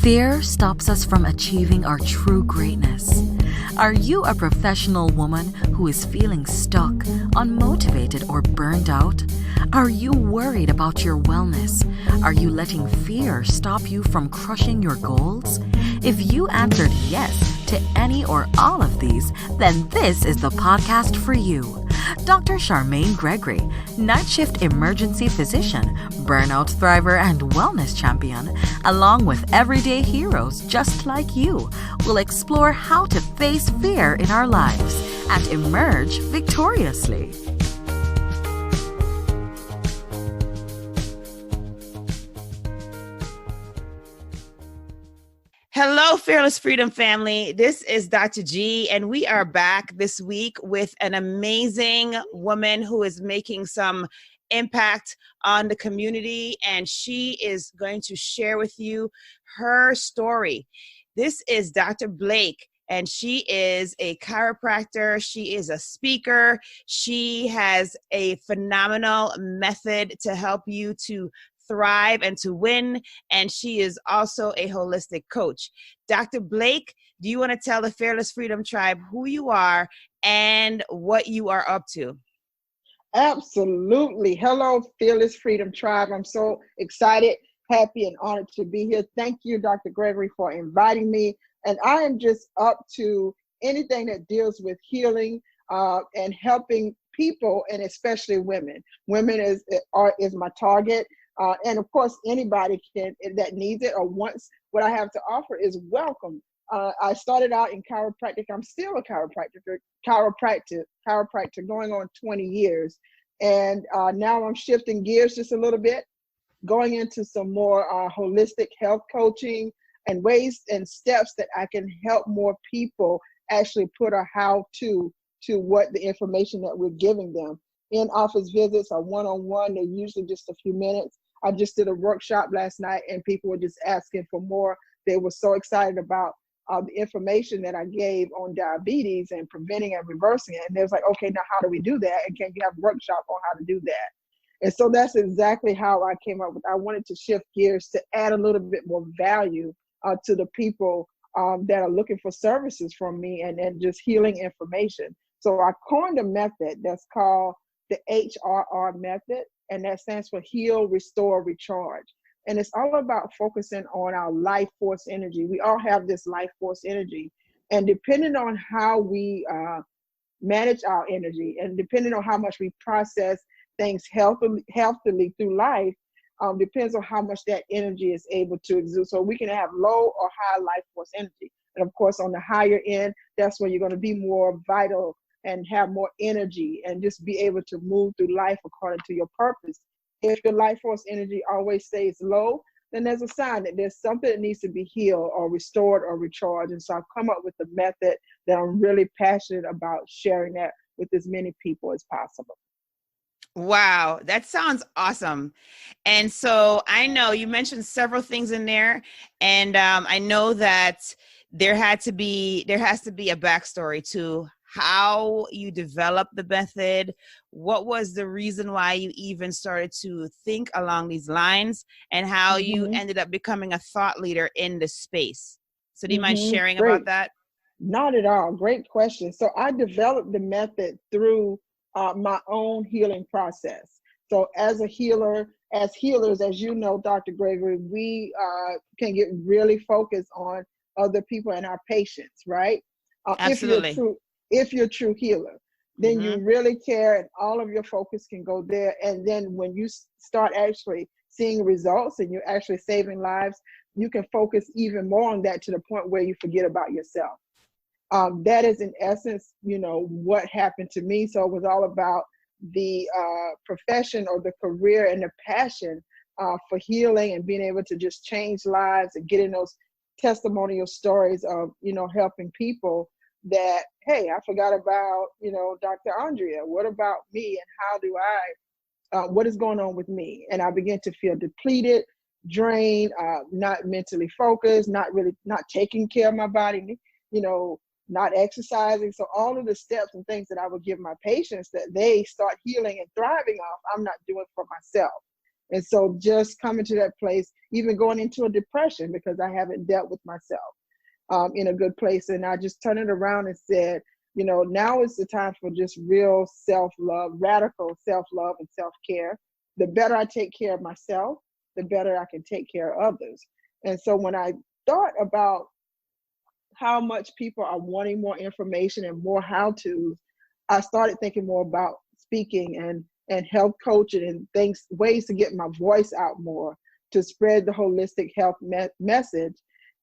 Fear stops us from achieving our true greatness. Are you a professional woman who is feeling stuck, unmotivated, or burned out? Are you worried about your wellness? Are you letting fear stop you from crushing your goals? If you answered yes to any or all of these, then this is the podcast for you. Dr. Charmaine Gregory, night shift emergency physician, burnout thriver, and wellness champion, along with everyday heroes just like you, will explore how to face fear in our lives and emerge victoriously. Hello, Fearless Freedom family. This is Dr. G, and we are back this week with an amazing woman who is making some impact on the community, and she is going to share with you her story. This is Dr. Blake, and she is a chiropractor. She is a speaker. She has a phenomenal method to help you to thrive and to win, and she is also a holistic coach. Dr. Blake, do you want to tell the Fearless Freedom Tribe who you are and what you are up to? Absolutely. Hello, Fearless Freedom Tribe. I'm so excited, happy, and honored to be here. Thank you, Dr. Gregory, for inviting me. And I am just up to anything that deals with healing and helping people, and especially women. Women is my target. And of course, anybody that needs it or wants what I have to offer is welcome. I started out in chiropractic. I'm still a chiropractor going on 20 years. And now I'm shifting gears just a little bit, going into some more holistic health coaching and ways and steps that I can help more people actually put a how to what the information that we're giving them. In-office visits are one-on-one. They're usually just a few minutes. I just did a workshop last night and people were just asking for more. They were so excited about the information that I gave on diabetes and preventing and reversing it. And they was like, okay, now how do we do that? And can you have a workshop on how to do that? And so that's exactly how I came up with, I wanted to shift gears to add a little bit more value to the people that are looking for services from me and just healing information. So I coined a method that's called the HRR Method, and that stands for Heal, Restore, Recharge. And it's all about focusing on our life force energy. We all have this life force energy. And depending on how we manage our energy and depending on how much we process things healthily through life, depends on how much that energy is able to exude. So we can have low or high life force energy. And of course, on the higher end, that's where you're going to be more vital and have more energy and just be able to move through life according to your purpose. If your life force energy always stays low, then there's a sign that there's something that needs to be healed or restored or recharged. And so I've come up with a method that I'm really passionate about sharing that with as many people as possible. Wow, that sounds awesome. And so I know you mentioned several things in there, and I know that there has to be a backstory to how you developed the method. What was the reason why you even started to think along these lines, and how you ended up becoming a thought leader in the space? So do you mind sharing about that? Not at all. Great question. So I developed the method through my own healing process. So as a healer, as healers, as you know, Dr. Gregory, we can get really focused on other people and our patients, right? Absolutely. If you're a true healer, then you really care and all of your focus can go there. And then when you start actually seeing results and you're actually saving lives, you can focus even more on that to the point where you forget about yourself. That is in essence, what happened to me. So it was all about the profession or the career and the passion for healing and being able to just change lives and getting those testimonial stories of, helping people that, hey, I forgot about, Dr. Andrea. What about me? And how do what is going on with me? And I began to feel depleted, drained, not mentally focused, not taking care of my body, not exercising. So all of the steps and things that I would give my patients that they start healing and thriving off, I'm not doing for myself. And so just coming to that place, even going into a depression because I haven't dealt with myself in a good place. And I just turned it around and said, you know, now is the time for just real self-love, radical self-love and self-care. The better I take care of myself, the better I can take care of others. And so when I thought about how much people are wanting more information and more how-tos, I started thinking more about speaking and health coaching and things, ways to get my voice out more, to spread the holistic health message.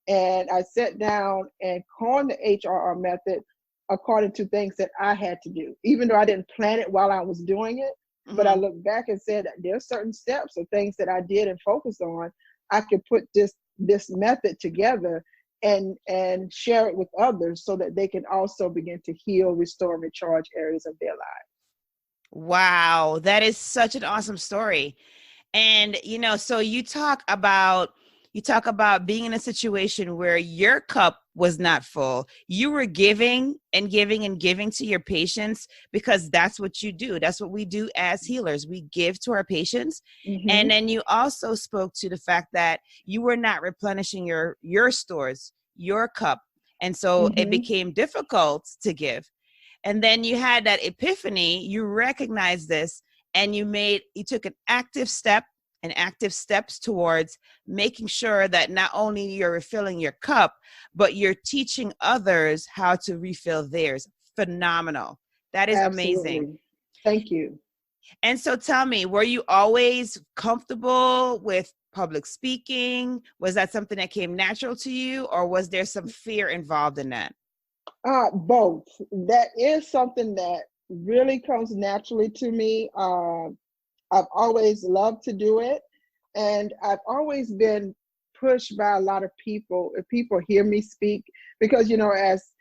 And I sat down and coined the HRR method according to things that I had to do, even though I didn't plan it while I was doing it. But I looked back and said that there are certain steps or things that I did and focused on. I could put this method together and share it with others so that they can also begin to heal, restore, and recharge areas of their lives. Wow, that is such an awesome story. And, you know, so you talk about being in a situation where your cup was not full. You were giving and giving and giving to your patients because that's what you do. That's what we do as healers. We give to our patients. And then you also spoke to the fact that you were not replenishing your stores, your cup. And so it became difficult to give. And then you had that epiphany, you recognized this, and you took an active steps towards making sure that not only you're refilling your cup, but you're teaching others how to refill theirs. Phenomenal. That is amazing. Thank you. And so tell me, were you always comfortable with public speaking? Was that something that came natural to you, or was there some fear involved in that? Both. That is something that really comes naturally to me. I've always loved to do it. And I've always been pushed by a lot of people. If people hear me speak, because, you know, as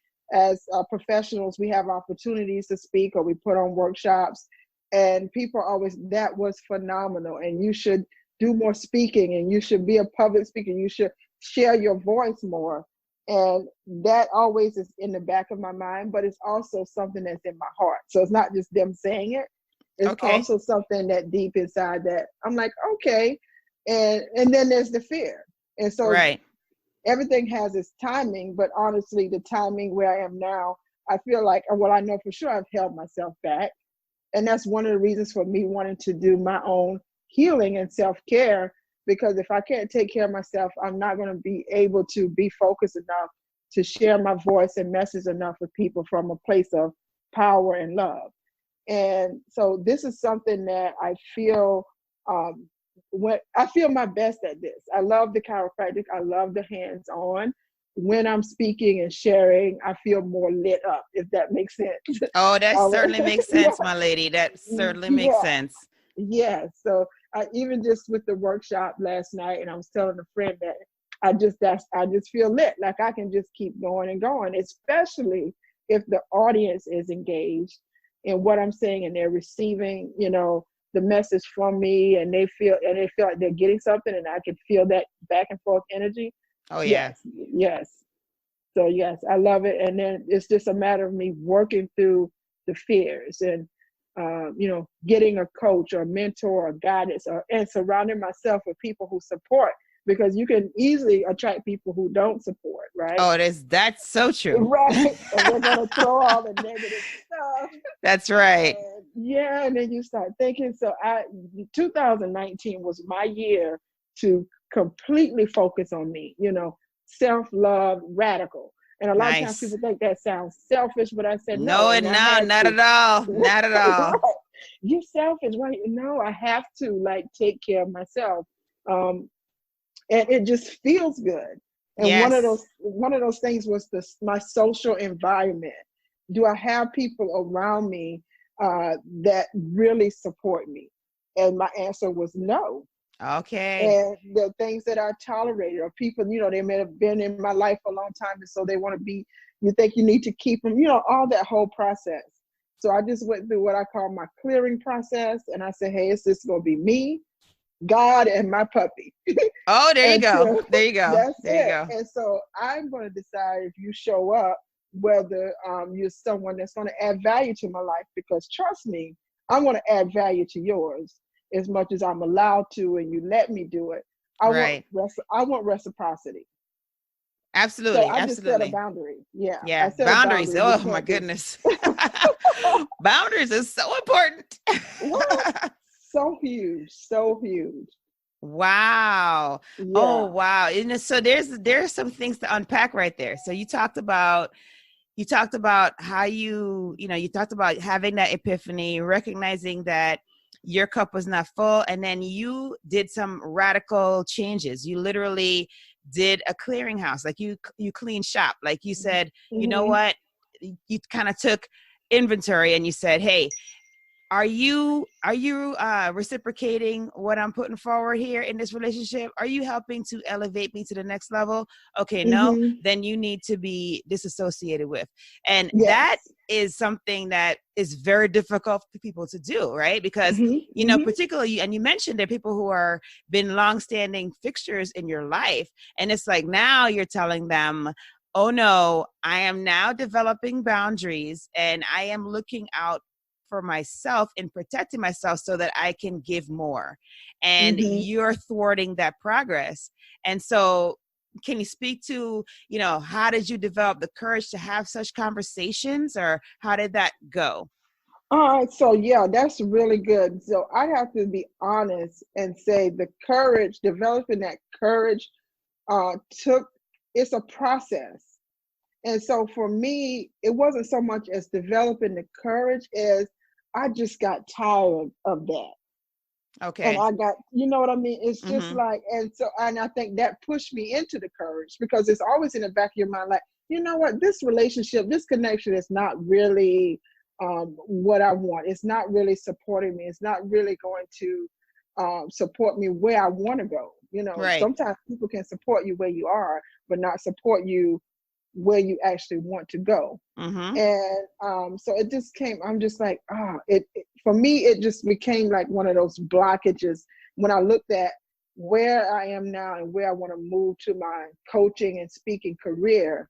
professionals, we have opportunities to speak or we put on workshops, and people always, that was phenomenal. And you should do more speaking, and you should be a public speaker. You should share your voice more. And that always is in the back of my mind, but it's also something that's in my heart. So it's not just them saying it. It's also something that deep inside that I'm like, okay. And then there's the fear. And so everything has its timing, but honestly, the timing where I am now, I feel like, well, I know for sure I've held myself back. And that's one of the reasons for me wanting to do my own healing and self-care, because if I can't take care of myself, I'm not going to be able to be focused enough to share my voice and message enough with people from a place of power and love. And so this is something that I feel, when I feel my best at this. I love the chiropractic. I love the hands-on. When I'm speaking and sharing, I feel more lit up, if that makes sense. Oh, that certainly makes sense, my lady. That certainly makes sense. Yeah. So even just with the workshop last night, and I was telling a friend that I just feel lit, like I can just keep going and going, especially if the audience is engaged in what I'm saying and they're receiving, you know, the message from me, and they feel like they're getting something, and I can feel that back and forth energy. Oh yeah. Yes. So yes, I love it. And then it's just a matter of me working through the fears and you know, getting a coach or a mentor or guidance, and surrounding myself with people who support, because you can easily attract people who don't support, right? Oh, that's so true. Right. And they're going to throw all the negative stuff. That's right. And then you start thinking. So 2019 was my year to completely focus on me, you know, self-love, radical. And a lot of times people think that sounds selfish, but I said, not at all. Not at all. You're selfish, right? No, I have to like take care of myself. And it just feels good. And one of those things was my social environment. Do I have people around me that really support me? And my answer was no. Okay. And the things that I tolerated, or people, you know, they may have been in my life for a long time, and so they want to be, you think you need to keep them, you know, all that whole process. So I just went through what I call my clearing process, and I said, hey, it's just going to be me, God, and my puppy. Oh, there you go. There you go. That's there you it. go. And so I'm going to decide if you show up, whether you're someone that's going to add value to my life, because trust me, I want to add value to yours. as much as I'm allowed to, and you let me do it. Right. I want reciprocity. So Absolutely. I just set a Absolutely. boundary. Yeah, I Yeah. set a Boundaries. boundary. We Oh my can't do. goodness. Boundaries is so important. What? So huge, so huge. Wow. Oh, Yeah. wow. And so there's some things to unpack right there. So you talked about how you talked about having that epiphany, recognizing that your cup was not full, and then you did some radical changes. You literally did a clearinghouse, like you cleaned shop, like you said, you know Mm-hmm. what? You kind of took inventory and you said, hey, are you reciprocating what I'm putting forward here in this relationship? Are you helping to elevate me to the next level? Okay, no, Mm-hmm. then you need to be disassociated with. And that Yes. is something that is very difficult for people to do, right? Because, Mm-hmm. Mm-hmm. particularly, and you mentioned there are people who are been longstanding fixtures in your life. And it's like now you're telling them, oh no, I am now developing boundaries and I am looking out for myself and protecting myself so that I can give more. And Mm-hmm. you're thwarting that progress. And so can you speak to, how did you develop the courage to have such conversations, or how did that go? All right, so yeah, that's really good. So I have to be honest and say the courage, developing that courage, took, it's a process. And so for me, it wasn't so much as developing the courage as I just got tired of that. And Okay. I got, you know what I mean? It's just Mm-hmm. like, and I think that pushed me into the courage, because it's always in the back of your mind, like, you know what, this relationship, this connection is not really what I want. It's not really supporting me. It's not really going to support me where I want to go. Right. Sometimes people can support you where you are, but not support you where you actually want to go. Mm-hmm. And so it just came, I'm just like, for me, it just became like one of those blockages when I looked at where I am now and where I want to move to my coaching and speaking career.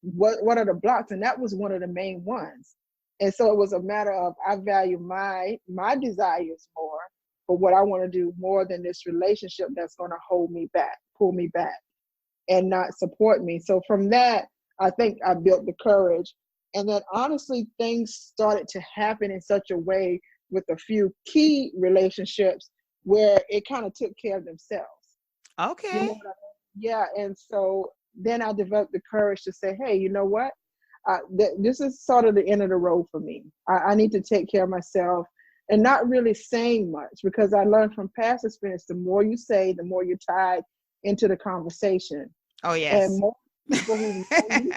What are the blocks? And that was one of the main ones. And so it was a matter of, I value my desires more, but what I want to do more than this relationship that's going to hold me back, pull me back, and not support me. So from that, I think I built the courage. And then honestly, things started to happen in such a way with a few key relationships where it kind of took care of themselves. You know Okay. what I mean? Yeah. And so then I developed the courage to say, hey, you know what? This is sort of the end of the road for me. I need to take care of myself, and not really saying much, because I learned from past experience, the more you say, the more you're tied into the conversation. Oh, And yes. most people who know you,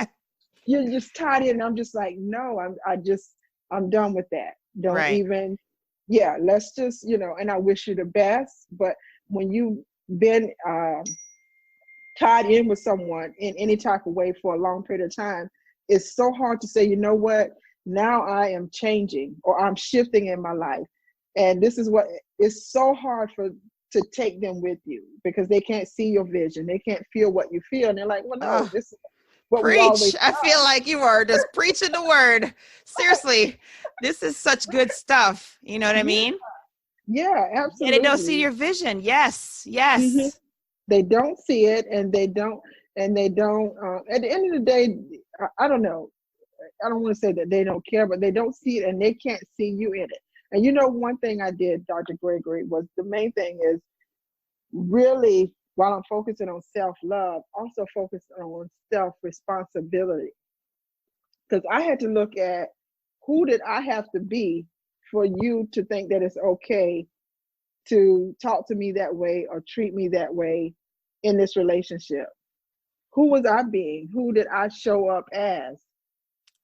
you're just tied in. I'm just like, no, I'm done with that. Don't Right. even, yeah, let's just, and I wish you the best. But when you've been tied in with someone in any type of way for a long period of time, it's so hard to say, you know what, now I am changing or I'm shifting in my life. And this is what, it's so hard to take them with you, because they can't see your vision. They can't feel what you feel. And they're like, well, no, Oh, this is what we've preach. always I feel done. like you are just preaching the word. Seriously, this is such good stuff. You know what I Yeah, mean? yeah, Yeah, they don't see absolutely. your vision. Yes. Hmm. Yes. They don't see it, and they don't. At the end of the day, I don't know. I don't want to say that they don't care, but they don't see it, and they can't see you in it. And one thing I did, Dr. Gregory, was the main thing is really, while I'm focusing on self-love, also focus on self-responsibility. Because I had to look at, who did I have to be for you to think that it's okay to talk to me that way or treat me that way in this relationship? Who was I being? Who did I show up as?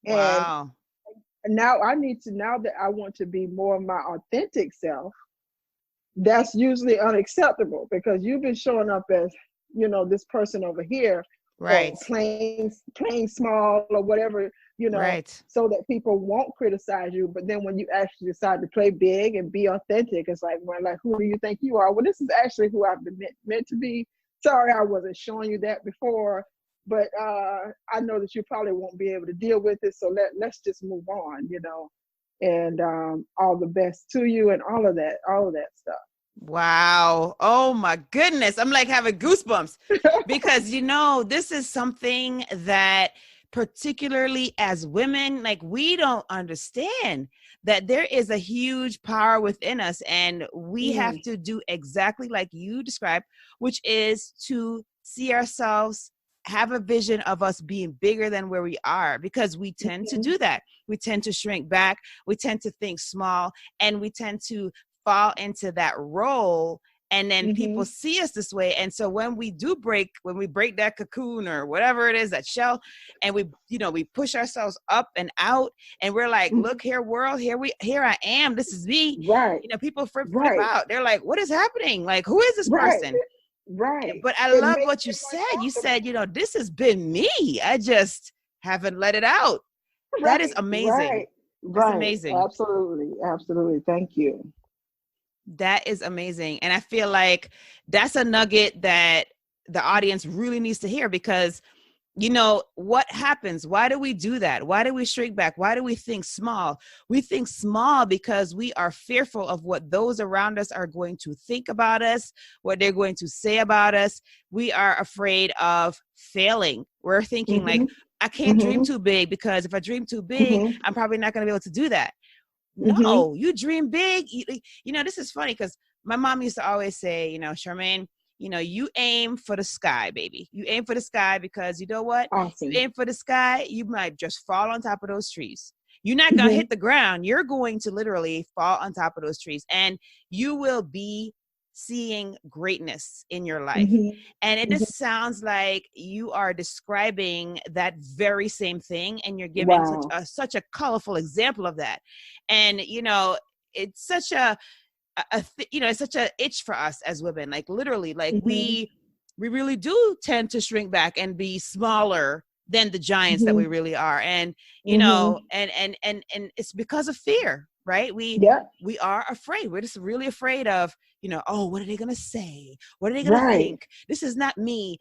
And Wow. now now that I want to be more of my authentic self, that's usually unacceptable, because you've been showing up as, this person over here, or Right. playing small or whatever, Right. so that people won't criticize you. But then when you actually decide to play big and be authentic, it's like, well, like, who do you think you are? Well, this is actually who I've been meant to be. Sorry, I wasn't showing you that before, but I know that you probably won't be able to deal with it. So let's just move on. and all the best to you and all of that stuff. Wow. Oh my goodness. I'm like having goosebumps because, this is something that particularly as women, like we don't understand that there is a huge power within us, and we have to do exactly like you described, which is to see ourselves, have a vision of us being bigger than where we are, because we tend to do that. We tend to shrink back. We tend to think small, and we tend to fall into that role, and then people see us this way. And so when we break that cocoon or whatever it is, that shell, and we push ourselves up and out, and we're like, look here, world, here I am, this is me. Right. People flip out. They're like, what is happening? Like, who is this person? Right. But I love what you said. You said, this has been me. I just haven't let it out. That is amazing. That's amazing. Absolutely. Thank you. That is amazing. And I feel like that's a nugget that the audience really needs to hear, because, what happens? Why do we do that? Why do we shrink back? Why do we think small? We think small because we are fearful of what those around us are going to think about us, what they're going to say about us. We are afraid of failing. We're thinking like, I can't dream too big, because if I dream too big, I'm probably not going to be able to do that. No, you dream big. This is funny because my mom used to always say, Charmaine, you aim for the sky, baby. You aim for the sky, because you know what? Awesome. You aim for the sky, you might just fall on top of those trees. You're not going to hit the ground. You're going to literally fall on top of those trees, and you will be seeing greatness in your life. And it just sounds like you are describing that very same thing, and you're giving such a colorful example of that. And it's such it's such a itch for us as women, like literally, like we really do tend to shrink back and be smaller than the giants that we really are. And and it's because of fear, right? We are afraid. We're just really afraid of, oh, what are they going to say? What are they going to think? This is not me,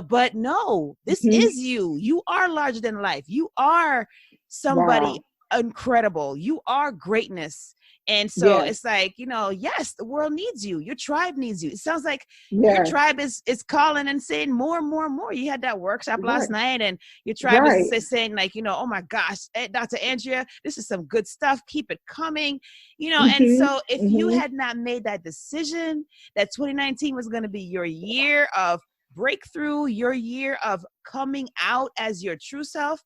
but no, this is you. You are larger than life. You are somebody incredible. You are greatness. And so it's like, yes, the world needs you. Your tribe needs you. It sounds like your tribe is calling and saying more and more and more. You had that workshop last night, and your tribe is saying like, oh my gosh, Dr. Andrea, this is some good stuff. Keep it coming, and so if you had not made that decision that 2019 was going to be your year of breakthrough, your year of coming out as your true self,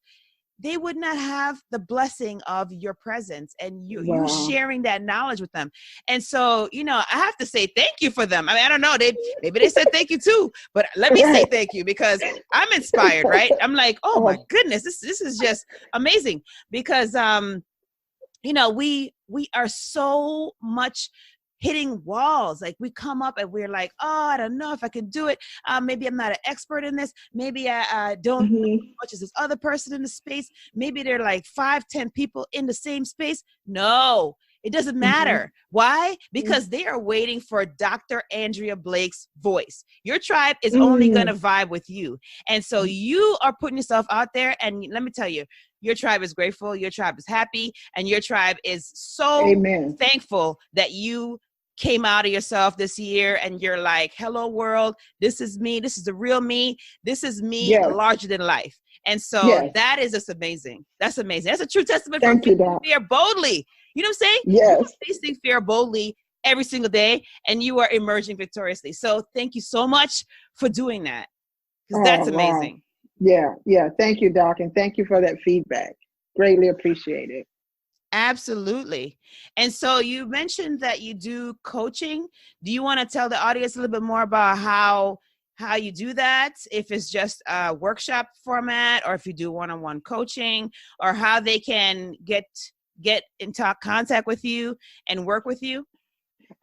they would not have the blessing of your presence and you sharing that knowledge with them. And so, I have to say thank you for them. I mean, I don't know, maybe they said thank you too, but let me say thank you, because I'm inspired, right? I'm like, oh my goodness, this is just amazing, because, we are so much hitting walls. Like we come up and we're like, oh, I don't know if I can do it. Maybe I'm not an expert in this. Maybe I don't know as much as this other person in the space. Maybe there are like 5-10 people in the same space. No, it doesn't matter. Why? Because they are waiting for Dr. Andrea Blake's voice. Your tribe is only going to vibe with you. And so you are putting yourself out there. And let me tell you, your tribe is grateful. Your tribe is happy. And your tribe is so thankful that you came out of yourself this year, and you're like, hello world, this is me. This is the real me. This is me larger than life. And so that is just amazing. That's amazing. That's a true testament for facing fear boldly. You know what I'm saying? Yes. You're facing fear boldly every single day, and you are emerging victoriously. So thank you so much for doing that, because that's amazing. Wow. Yeah. Thank you, Doc. And thank you for that feedback. Greatly appreciate it. Absolutely. And so you mentioned that you do coaching. Do you want to tell the audience a little bit more about how you do that? If it's just a workshop format, or if you do one-on-one coaching, or how they can get into contact with you and work with you?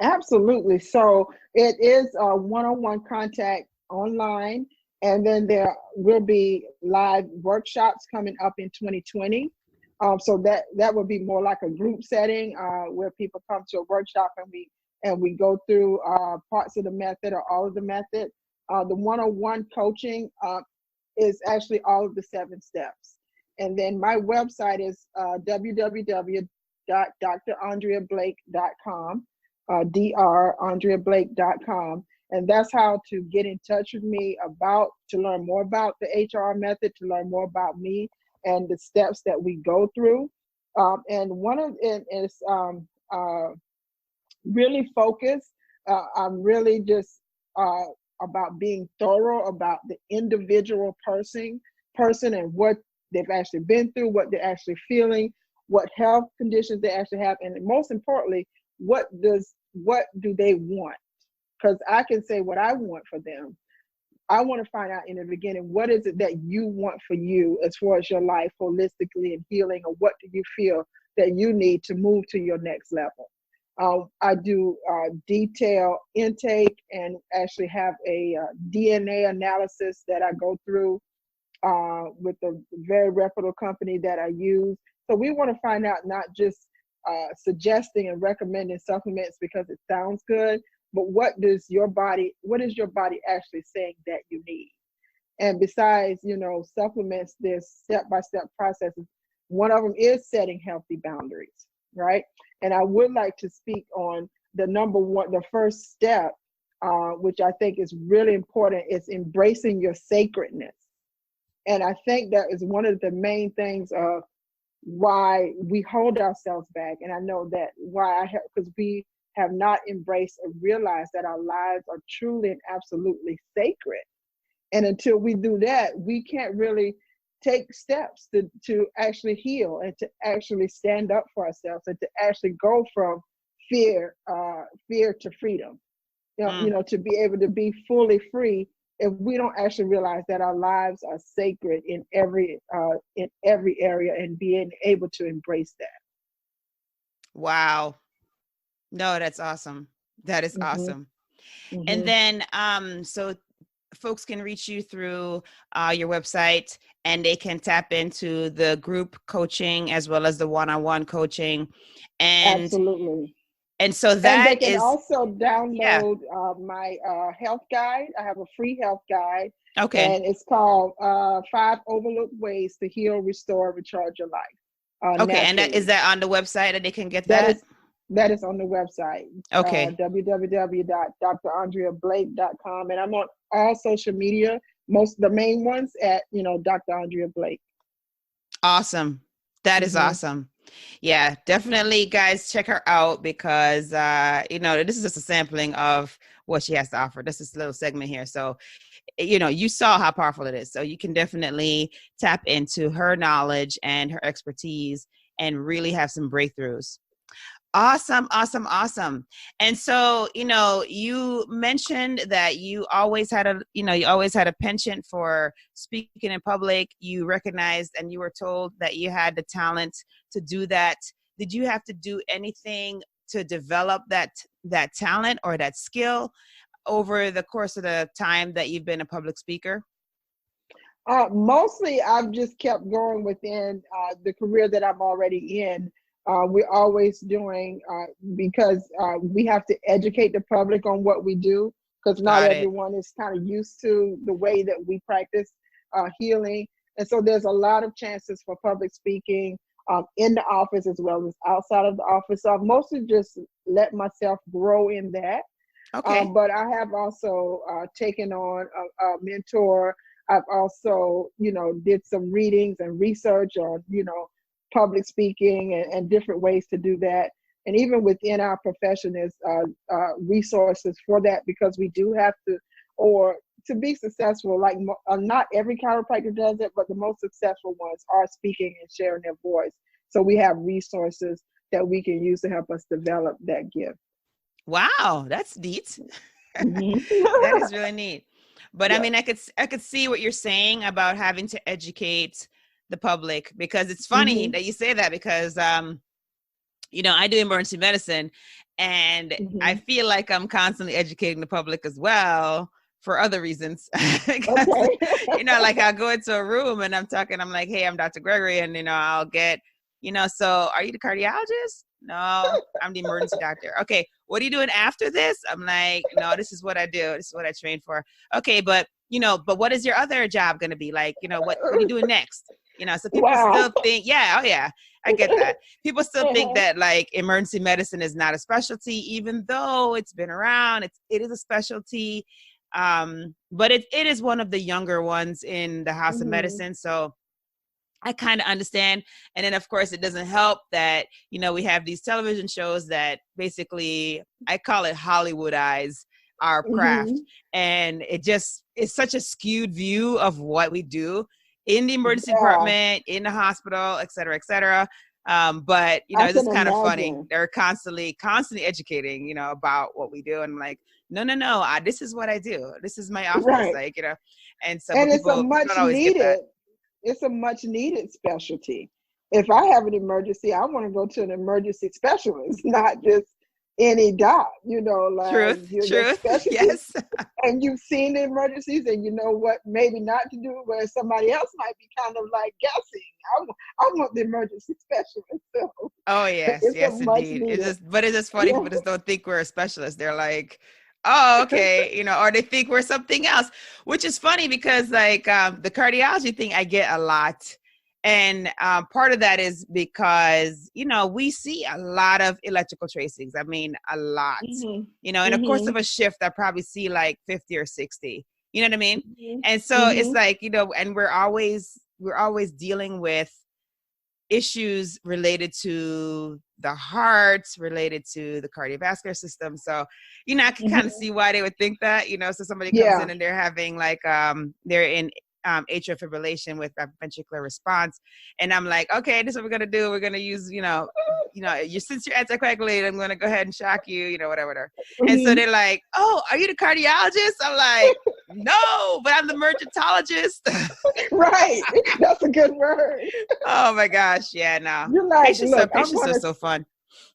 Absolutely. So it is a one-on-one contact online, and then there will be live workshops coming up in 2020. So that would be more like a group setting where people come to a workshop and we go through parts of the method or all of the method. The one-on-one coaching is actually all of the 7 steps. And then my website is www.drandreablake.com, drandreablake.com. And that's how to get in touch with me to learn more about the HRR method, to learn more about me and the steps that we go through. And one of it is really focused. I'm really just about being thorough about the individual person and what they've actually been through, what they're actually feeling, what health conditions they actually have, and most importantly, what do they want? Because I can say what I want for them. I want to find out in the beginning, what is it that you want for you as far as your life holistically and healing, or what do you feel that you need to move to your next level? I do detailed intake and actually have a DNA analysis that I go through with a very reputable company that I use. So we want to find out not just suggesting and recommending supplements because it sounds good, but what is your body actually saying that you need? And besides, supplements, there's step-by-step processes. One of them is setting healthy boundaries, right? And I would like to speak on the first step, which I think is really important, is embracing your sacredness. And I think that is one of the main things of why we hold ourselves back. And I know that because we have not embraced or realized that our lives are truly and absolutely sacred. And until we do that, we can't really take steps to actually heal and to actually stand up for ourselves and to actually go from fear to freedom. To be able to be fully free if we don't actually realize that our lives are sacred in every area, and being able to embrace that. Wow. No, that's awesome. That is awesome. And then, so folks can reach you through your website, and they can tap into the group coaching as well as the one-on-one coaching. And absolutely. And so that and they can also download my health guide. I have a free health guide. Okay. And it's called 5 Overlooked Ways to Heal, Restore, Recharge Your Life. Okay. And is that on the website that they can get that? That is on the website. Okay. www.drandreablake.com. And I'm on all social media, the main ones at, Dr. Andrea Blake. Awesome. That is awesome. Yeah, definitely, guys, check her out because, this is just a sampling of what she has to offer. This is a little segment here. So, you saw how powerful it is. So you can definitely tap into her knowledge and her expertise and really have some breakthroughs. Awesome. Awesome. Awesome. And so, you mentioned that you always had a penchant for speaking in public. You recognized and you were told that you had the talent to do that. Did you have to do anything to develop that talent or that skill over the course of the time that you've been a public speaker? Mostly I've just kept going within the career that I'm already in. We're always doing, because we have to educate the public on what we do, because not everyone is kind of used to the way that we practice healing. And so there's a lot of chances for public speaking in the office as well as outside of the office. So I've mostly just let myself grow in that. Okay. But I have also taken on a mentor. I've also, did some readings and research on, public speaking and different ways to do that. And even within our profession, there's resources for that, because we do have to, or to be successful, like not every chiropractor does it, but the most successful ones are speaking and sharing their voice. So we have resources that we can use to help us develop that gift. Wow, that's neat. That is really neat. But yeah. I mean, I could see what you're saying about having to educate the public, because it's funny that you say that, because I do emergency medicine, and I feel like I'm constantly educating the public as well for other reasons. Because, like I'll go into a room and I'm like, hey, I'm Dr. Gregory, and I'll get, so are you the cardiologist? No, I'm the emergency doctor. Okay, what are you doing after this? I'm like, no, this is what I do. This is what I train for. Okay, but but what is your other job going to be? Like, what are you doing next? You know, so people still think, yeah, oh yeah, I get that. People still think that like emergency medicine is not a specialty, even though it's been around. It is a specialty, but it is one of the younger ones in the house of medicine. So I kind of understand. And then of course it doesn't help that, you know, we have these television shows that basically, I call it Hollywoodize our craft. And it just is such a skewed view of what we do in the emergency department, in the hospital, et cetera, et cetera. But, you know, it's just kind of funny. They're constantly educating, you know, about what we do. And I'm like, no, this is what I do. This is my office. Like, you know, and so and people don't always get that. It's a much needed specialty. If I have an emergency, I want to go to an emergency specialist, not just any doc, you know, like truth. Yes. And you've seen the emergencies and you know what maybe not to do, where somebody else might be kind of like guessing. I want the emergency specialist. So oh yes, yes indeed. It's just funny. People just don't think we're a specialist. They're like, oh, okay, you know, or they think we're something else, which is funny because like the cardiology thing I get a lot. And part of that is because, you know, we see a lot of electrical tracings. I mean, a lot, you know, in the course of a shift, I probably see like 50 or 60, you know what I mean? And so it's like, you know, and we're always dealing with issues related to the heart, related to the cardiovascular system. So, you know, I can kind of see why they would think that, you know, so somebody comes in and they're having like, they're in atrial fibrillation with ventricular response. And I'm like, okay, this is what we're going to do. We're going to use, since you're anticoagulated, I'm going to go ahead and shock you, you know, whatever. And so they're like, oh, are you the cardiologist? I'm like, no, but I'm the emergentologist. Right. That's a good word. Oh my gosh. Yeah, no. You're like, patients are so fun.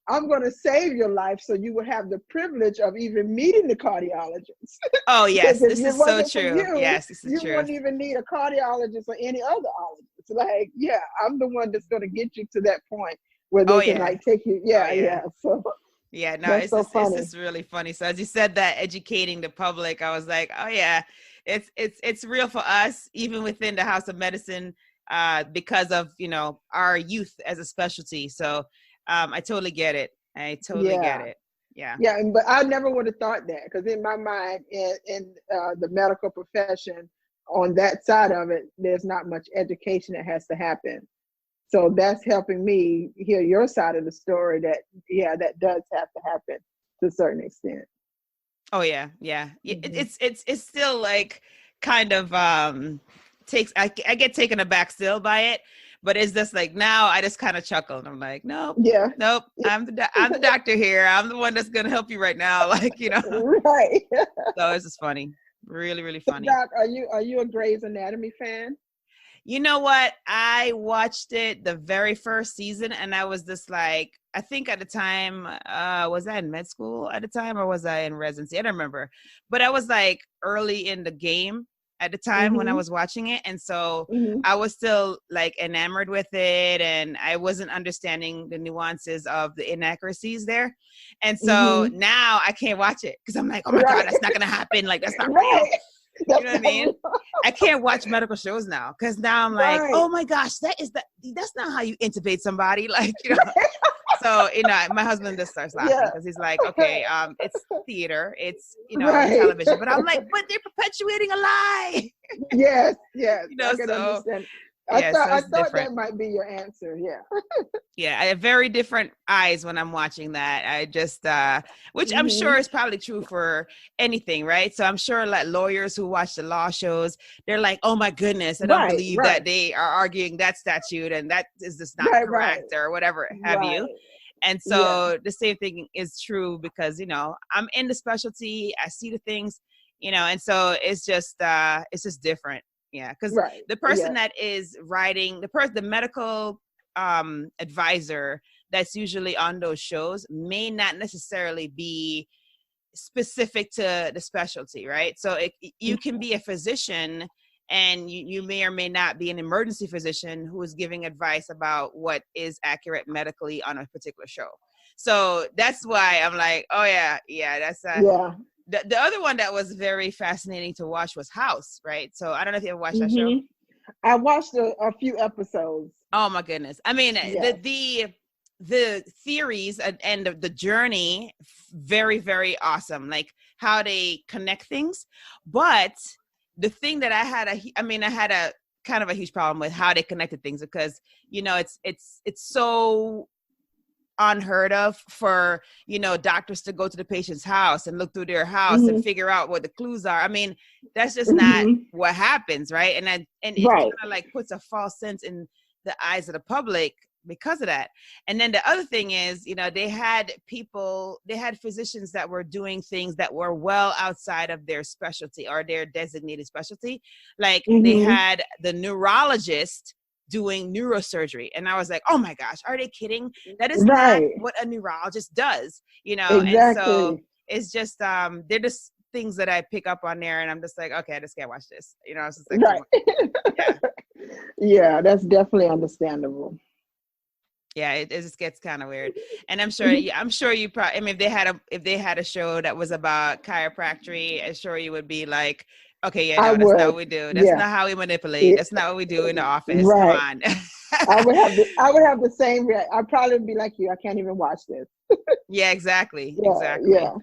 I'm going to save your life so you will have the privilege of even meeting the cardiologist. Oh, yes. This is so true. Yes, this is true. You wouldn't even need a cardiologist or any other ologist. Like, yeah, I'm the one that's going to get you to that point where they can like take you. Yeah. So yeah, no, it's just really funny. So as you said that, educating the public, I was like, oh yeah, it's real for us, even within the House of Medicine, because of, you know, our youth as a specialty. So I totally get it. I totally get it. Yeah. Yeah, but I never would have thought that, because in my mind, in the medical profession, on that side of it, there's not much education that has to happen. So that's helping me hear your side of the story that, that does have to happen to a certain extent. Oh, yeah. It's still like kind of I get taken aback still by it. But it's just like, now I just kind of chuckle and I'm like, nope. I'm the doctor here. I'm the one that's going to help you right now. Like, you know, right. So it's just funny. Really, really funny. Doc, are you a Grey's Anatomy fan? You know what? I watched it the very first season and I was just like, I think at the time, was I in med school at the time or was I in residency? I don't remember. But I was like early in the game at the time when I was watching it. And so I was still like enamored with it and I wasn't understanding the nuances of the inaccuracies there. And so now I can't watch it because I'm like, oh my God, that's not going to happen. Like, that's not real. You know what I mean? I can't watch medical shows now because now I'm like, oh my gosh, that's not how you intubate somebody. Like, you know. So, you know, my husband just starts laughing because he's like, okay, it's theater, it's, you know, television. But I'm like, but they're perpetuating a lie. Yes. You know, I can understand. I thought that might be your answer. Yeah, I have very different eyes when I'm watching that. I just, which I'm sure is probably true for anything, right? So I'm sure like lawyers who watch the law shows, they're like, oh my goodness, I don't believe that they are arguing that statute and that is just not correct or whatever have you. And so the same thing is true because, you know, I'm in the specialty, I see the things, you know, and so it's just different. Yeah, because the person that is writing, the medical advisor that's usually on those shows may not necessarily be specific to the specialty, right? So you can be a physician and you may or may not be an emergency physician who is giving advice about what is accurate medically on a particular show. So that's why I'm like, oh yeah, that's The other one that was very fascinating to watch was House, right? So I don't know if you ever watched that show. I watched a few episodes. Oh my goodness. I mean, Yes. the theories and the journey, very, very awesome. Like how they connect things. But the thing that I had a kind of a huge problem with how they connected things, because, it's so unheard of for, doctors to go to the patient's house and look through their house and Mhm. figure out what the clues are. I mean, that's just not Mhm. what happens, right? And it kind Right. of like puts a false sense in the eyes of the public because of that. And then the other thing is, they had physicians that were doing things that were well outside of their specialty or their designated specialty. Like they Mhm. had the neurologist doing neurosurgery. And I was like, oh my gosh, are they kidding? That is not Right. what a neurologist does, And so Exactly. it's just, they're just things that I pick up on there, and I'm just like, okay, I just can't watch this. It's just like, Right. yeah, Yeah, that's definitely understandable. yeah, it just gets kind of weird. And I'm sure, you probably, I mean, if they had a show that was about chiropractic, I'm sure you would be like, okay, yeah, I no, that's not would. what we do. That's Yeah. not how we manipulate. It, That's not what we do in the office. Come right. on. I would have the same I'd probably be like you. I can't even watch this. Yeah, exactly. Yeah, Exactly. yeah.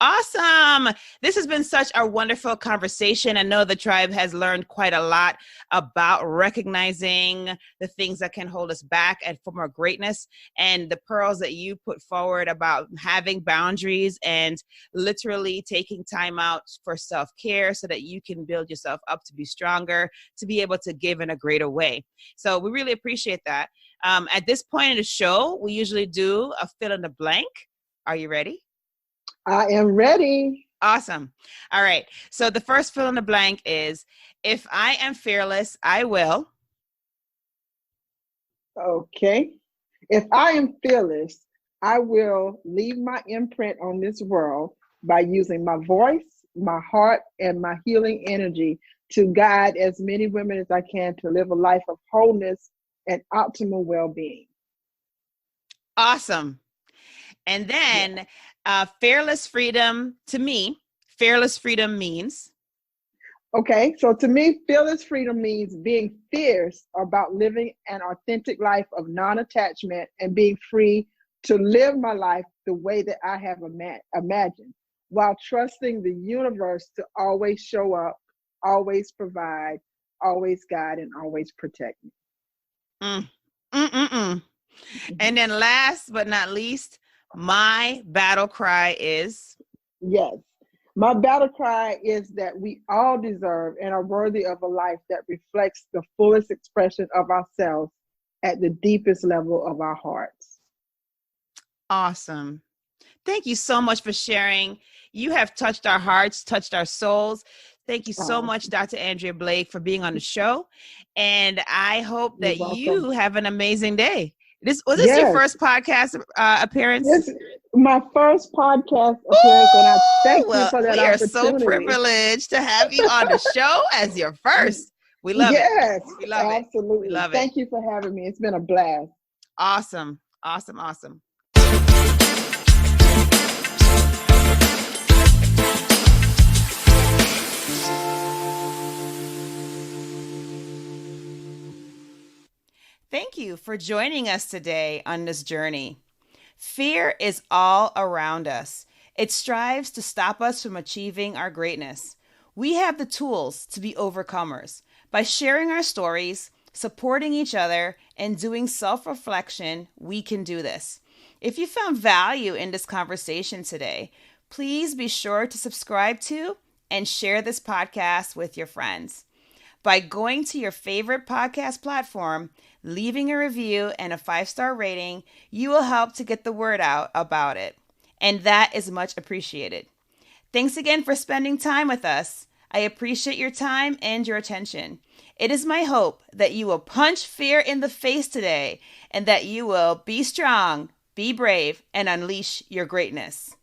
Awesome. This has been such a wonderful conversation. I know the tribe has learned quite a lot about recognizing the things that can hold us back and for more greatness, and the pearls that you put forward about having boundaries and literally taking time out for self-care so that you can build yourself up to be stronger, to be able to give in a greater way. So we really appreciate that. At this point in the show, we usually do a fill in the blank. Are you ready? I am ready. Awesome. All right. So the first fill in the blank is, if I am fearless, I will. Okay. If I am fearless, I will leave my imprint on this world by using my voice, my heart, and my healing energy to guide as many women as I can to live a life of wholeness and optimal well-being. Awesome. And Yeah. then fearless freedom, to me, fearless freedom means. Okay, so to me, fearless freedom means being fierce about living an authentic life of non-attachment and being free to live my life the way that I have imagined, while trusting the universe to always show up, always provide, always guide, and always protect me. Mm, mm, mm, mm. And then last but not least, my battle cry is. Yes. My battle cry is that we all deserve and are worthy of a life that reflects the fullest expression of ourselves at the deepest level of our hearts. Awesome. Thank you so much for sharing. You have touched our hearts, touched our souls. Thank you so much, Dr. Andrea Blake, for being on the show. And I hope You're that welcome. you have an amazing day. This your Yes, first podcast appearance? this is my first podcast appearance, and I thank you Well, for that we are so opportunity. privileged to have you on the show as your first. We love it. Yes, We love it. absolutely. We love it. Thank you for having me. It's been a blast. Awesome. Awesome. Awesome. Thank you for joining us today on this journey. Fear is all around us. It strives to stop us from achieving our greatness. We have the tools to be overcomers. By sharing our stories, supporting each other, and doing self-reflection, we can do this. If you found value in this conversation today, please be sure to subscribe to and share this podcast with your friends. By going to your favorite podcast platform, leaving a review and a 5-star rating, you will help to get the word out about it. And that is much appreciated. Thanks again for spending time with us. I appreciate your time and your attention. It is my hope that you will punch fear in the face today and that you will be strong, be brave, and unleash your greatness.